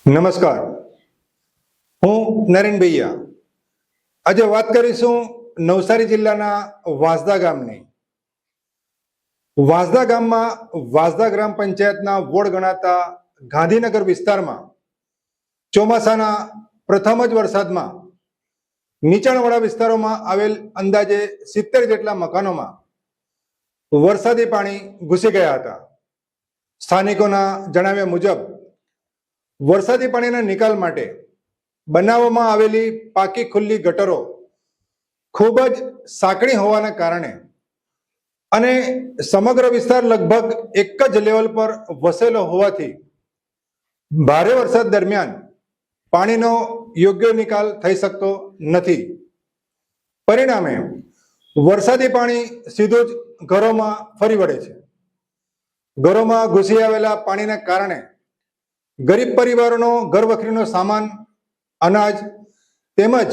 નમસ્કાર, હું નરેન ભૈયા. આજે વાત કરીશું નવસારી જિલ્લાના વાંસદા ગામની. વાંસદા ગામમાં વાંસદા ગ્રામ પંચાયતના વોર્ડ ગણાતા ગાંધીનગર વિસ્તારમાં ચોમાસાના પ્રથમ જ વરસાદમાં નીચાણવાળા વિસ્તારોમાં આવેલ અંદાજે 70 જેટલા મકાનોમાં વરસાદી પાણી ઘૂસી ગયા હતા. સ્થાનિકોના જણાવ્યા મુજબ વરસાદી પાણીના નિકાલ માટે બનાવવામાં આવેલી પાકી ખુલ્લી ગટરો ખૂબ જ સાંકડી હોવાના કારણે અને સમગ્ર વિસ્તાર લગભગ એક જ લેવલ પર વસેલો હોવાથી ભારે વરસાદ દરમિયાન પાણીનો યોગ્ય નિકાલ થઈ શકતો નથી. પરિણામે વરસાદી પાણી સીધું જ ઘરોમાં ફરી વળે છે. ઘરોમાં ઘૂસી આવેલા પાણીના કારણે ગરીબ પરિવારોનો ઘરવખરીનો સામાન, અનાજ તેમજ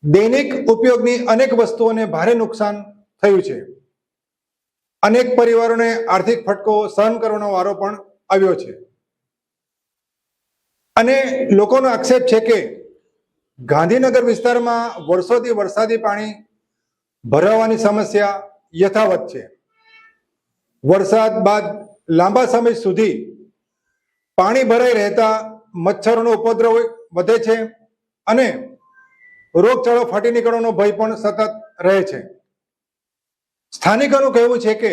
દૈનિક ઉપયોગની અનેક વસ્તુઓને ભારે નુકસાન થયું છે. અનેક પરિવારોને આર્થિક ફટકો સહન કરવાનો વારો પણ આવ્યો છે. અને લોકોનો આક્ષેપ છે કે ગાંધીનગર વિસ્તારમાં વર્ષોથી વરસાદી પાણી ભરાવાની સમસ્યા યથાવત છે. વરસાદ બાદ લાંબા સમય સુધી પાણી ભરાઈ રહેતા મચ્છરોનો ઉપદ્રવ વધે છે અને રોગચાળો ફાટી નીકળવાનો ભય પણ સતત રહે છે. સ્થાનિકોનું કહેવું છે કે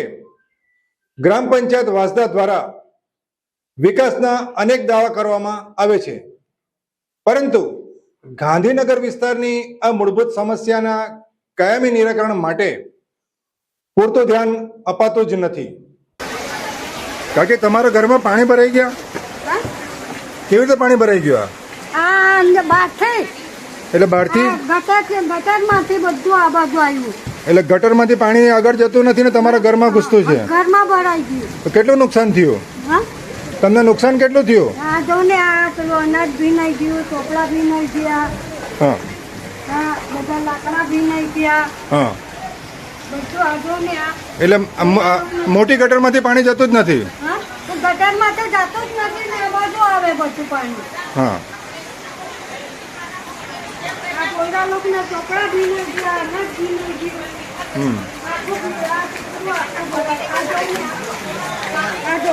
ગ્રામ પંચાયત વાંસદા દ્વારા વિકાસના અનેક દાવા કરવામાં આવે છે, પરંતુ ગાંધીનગર વિસ્તારની આ મૂળભૂત સમસ્યાના કાયમી નિરાકરણ માટે પૂરતું ધ્યાન અપાતું જ નથી. કાકી, તમારા ઘરમાં પાણી ભરાઈ ગયા? કેવી રીતે પાણી ભરાઈ ગયું? એટલે બહારથી ગટરમાંથી બધું આ બાજુ આવ્યું. એટલે ગટરમાંથી પાણી આગળ જતું નથી ને તમારા ઘરમાં ઘૂસતું છે? ઘરમાં ભરાઈ ગયું. તો કેટલું નુકસાન થયું? તમને નુકસાન કેટલું થયું? આ જો ને, આ પેલું અનાજ ભીનાઈ ગયું, ચોપડા ભીનાઈ ગયા, હા, બધા લાકડા ભીનાઈ ગયા, હા. બધું આ જો ને. એટલે મોટી ગટરમાંથી પાણી જતું જ નથી? તો ગટરમાં તો જતું જ નથી ને, આ બાજુ આવે બધું પાણી. હા. આ પોયરા લોકોના ચોપડા ભીનાઈ ગયા, અનાજ ભીનાઈ ગયું. આખું ભરાય. આ જો ને, આ જો.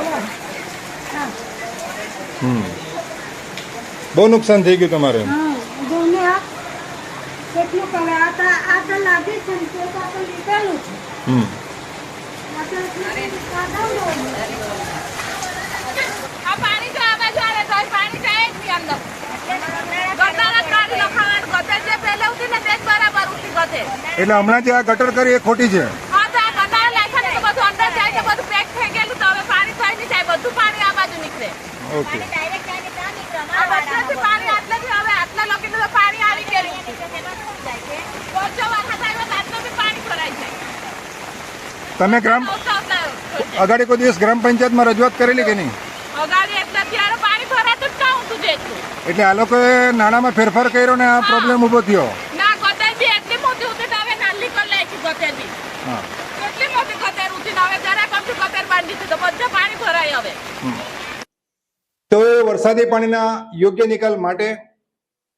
બહુ નુકસાન થઈ ગયું તમારે? જો ને, આ કેટલું કરે. આ તો લાગે છે ને, તે તો આપણે લીધેલું છે. આ તો આ પાણી જો આ બાજુ આવે તો પાણી જાય જ નહીં અંદર. ગટર જ કાઢી નખાવાનું. ગટર જે પહેલા ઉઠી ને તે જ બરાબર ઉઠી ગતે. એટલે હમણાં જે આ ગટર કરી એ ખોટી છે? હા, તો આ ગટર લાખ્યા ને તો બધું અંદર જાય છે, બધું પેક થઈ ગયેલું. તો હવે પાણી થઈ નહીં જાય, બધું પાણી આ બાજુ નીકળે. ઓકે. આ વચ્ચેથી પાણી આટલેથી હવે આટલા લોકોને તો પાણી આવી ગયેલું. ઓછો વરસાદ આવ્યો તો આટલું બી પાણી ભરાઈ જાય. તમે અગાડી કોઈ દિવસ ગ્રામ પંચાયતમાં રજૂઆત કરેલી કે નહીં? અગાડી એટલે ત્યારે પાણી ભરાતું જ કાં ઊંધું જેટલું. એટલે આ લોકોએ નાણાંમાં ફેરફાર કર્યો ને આ પ્રોબ્લેમ ઊભો થયો? ના, ગટર બી એટલી મોટી ઉઠી તો હવે નાલી કરી નાખી ગટર બી. હા. એટલી મોટી ગટર ઉઠી હવે જરાક અમથી ગટર બાંધી દીધી તો બધે પાણી ભરાય હવે. તો વરસાદી પાણીના યોગ્ય નિકાલ માટે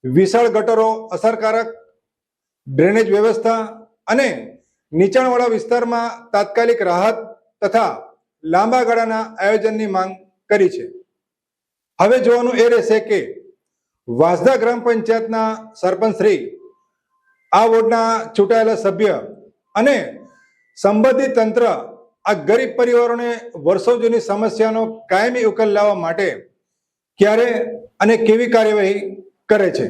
વિશાળ ગટરો, અસરકારક ડ્રેનેજ વ્યવસ્થા અને નીચાણવાળા વિસ્તારમાં તાત્કાલિક રાહત તથા લાંબા ગાળાના આયોજનની માંગ કરી છે. હવે જોવાનું એ રહેશે કે વાંસદા ગ્રામ પંચાયતના સરપંચ શ્રી, આ વોર્ડના ચૂંટાયેલા સભ્ય અને સંબંધિત તંત્ર આ ગરીબ પરિવારોને વર્ષો જૂની સમસ્યાનો કાયમી ઉકેલ લાવવા માટે ક્યારે અને કેવી કાર્યવાહી કરે છે.